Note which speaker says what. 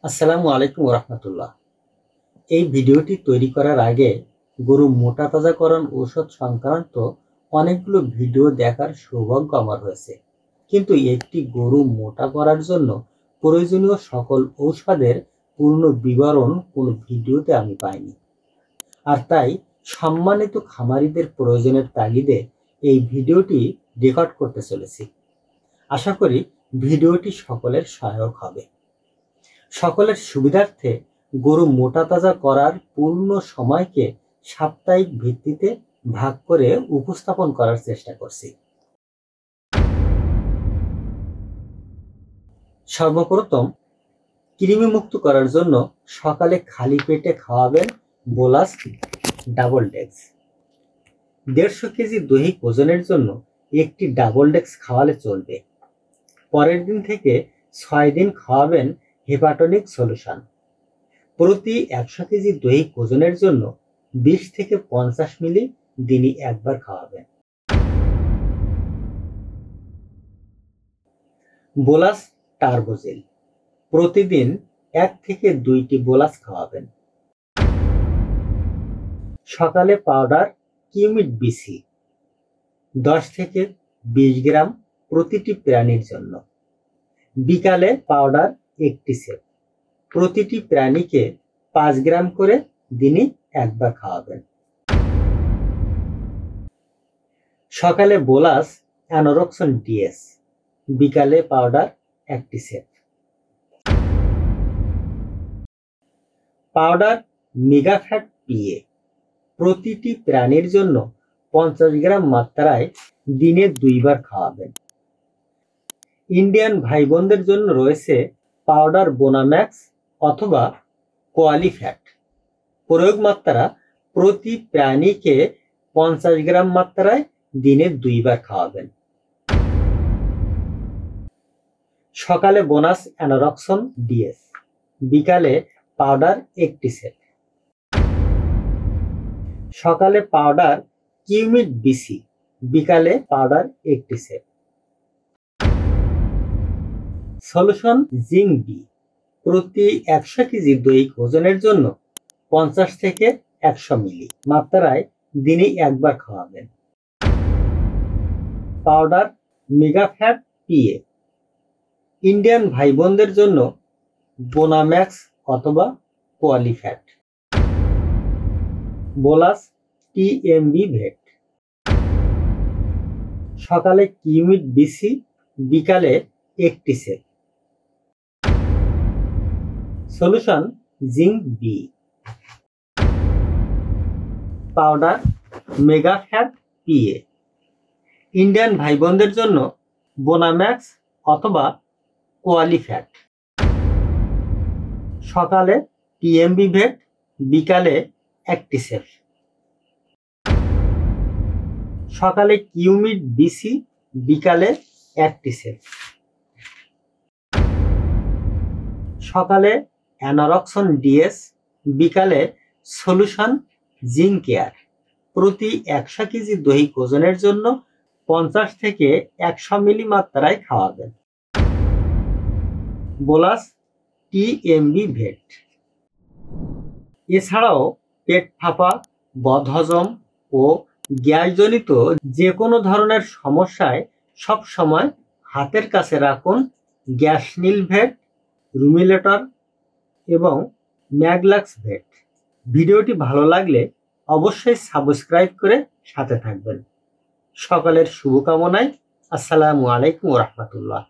Speaker 1: আসসালামু আলাইকুম রাহমাতুল্লাহ। এই ভিডিওটি তৈরি করার আগে গরু মোটা তাজাকরণ ঔষধ সংক্রান্ত অনেকগুলো ভিডিও দেখার সৌভাগ্য আমার হয়েছে, কিন্তু একটি গরু মোটা করার জন্য প্রয়োজনীয় সকল ঔষধের পূর্ণ বিবরণ কোনো ভিডিওতে আমি পাইনি। আর তাই সম্মানিত খামারিদের প্রয়োজনের তাগিদে এই ভিডিওটি রেকর্ড করতে চলেছি। আশা করি ভিডিওটি সকলের সহায়ক হবে। সকলের সুবিধার্থে গরু মোটা তাজা করার পূর্ণ সময়কে সাপ্তাহিক ভিত্তিতে ভাগ করে উপস্থাপন করার চেষ্টা করছি। সর্বপ্রথম কৃমি মুক্ত করার জন্য সকালে খালি পেটে খাওয়াবেন বোলাস ডাবল ডেক্স। 150 কেজি দৈহিক ওজনের জন্য একটি ডাবল ডেক্স খাওয়ালে চলবে। পরের দিন থেকে 6 দিন খাওয়াবেন হেপাটনিক সলিউশন। প্রতি 100 কেজি দৈহিক ওজনের জন্য 20 থেকে 50 মিলি দিনে একবার খাওয়াবেন। বোলাস টার্বোজেল, প্রতিদিন 1 থেকে 2টি বোলাস খাওয়াবেন। সকালে পাউডার কিউমিট বিসি 10 থেকে 20 গ্রাম প্রতিটি প্রাণীর জন্য। বিকালে পাউডার একটিসেপ, প্রতিটি প্রাণীকে 5 গ্রাম করে দিনে একবার খাওয়াবেন। সকালে বোলাস অ্যানোরক্সন ডিএস, বিকালে পাউডার একটিসেপ। পাউডার মেগাফ্যাট পিএ, প্রতিটি প্রাণীর জন্য 50 গ্রাম মাত্রায় দিনে 2 বার খাওয়াবেন। ইন্ডিয়ান ভাই বোনদের জন্য রয়েছে পাউডার বোনাম্যাক্স অথবা কোয়ালিফ্যাট। প্রয়োগ মাত্রা প্রতি প্রাণীকে 50 গ্রাম মাত্রায় দিনে 2 বার খাওয়াবেন। সকালে বোনাস অ্যানোরক্সন ডিএস, বিকালে পাউডার একটিসেপ। সকালে পাউডার কিউমিট বিসি, বিকালে পাউডার একটিসেপ। সলিউশন জিঙ্ক বি, প্রতি 100 কেজি দৈহিক ওজনের জন্য 50 থেকে 100 মিলি মাত্রায় দিনে একবার খাওয়াবেন। পাউডার মেগাফ্যাট পিএ, ইন্ডিয়ান ভাই বোনদের জন্য বোনাম্যাক্স অথবা কোয়ালিফ্যাট। বোলাস টিএমবি ভেট, সকালে কিউমিট বিসি, বিকালে একটিসেপ। Solution zinc B. পাউডার মেগাফ্যাট পিএ, ইন্ডিয়ান ভাই বোনদের জন্য বোনাম্যাক্স অথবা কোয়ালিফ্যাট। সকালে টিএমবি ভেট, বিকালে একটিসেপ। সকালে কিউমিট বিসি, বিকালে একটিসেপ। সকালে অ্যানোরক্সন ডিএস, বিকালে সলিউশন জিঙ্ক কেয়ার। প্রতি 100 কেজি দৈহিক ওজনের জন্য 50 থেকে 100 মিলি মাত্রায় খাওয়াবেন। বোলাস টিএমবি ভেট। এছাড়াও পেট ফাঁপা, বদহজম ও গ্যাসজনিত যে কোনো ধরনের সমস্যায় সব সময় হাতের কাছে রাখুন গ্যাসনিল ভেট, রুমিলেটর এবং ম্যাগলাক্স ভেট। ভিডিওটি ভালো লাগলে অবশ্যই সাবস্ক্রাইব করে সাথে থাকবেন। সকলের শুভকামনায় আসসালামু আলাইকুম রাহমাতুল্লাহ।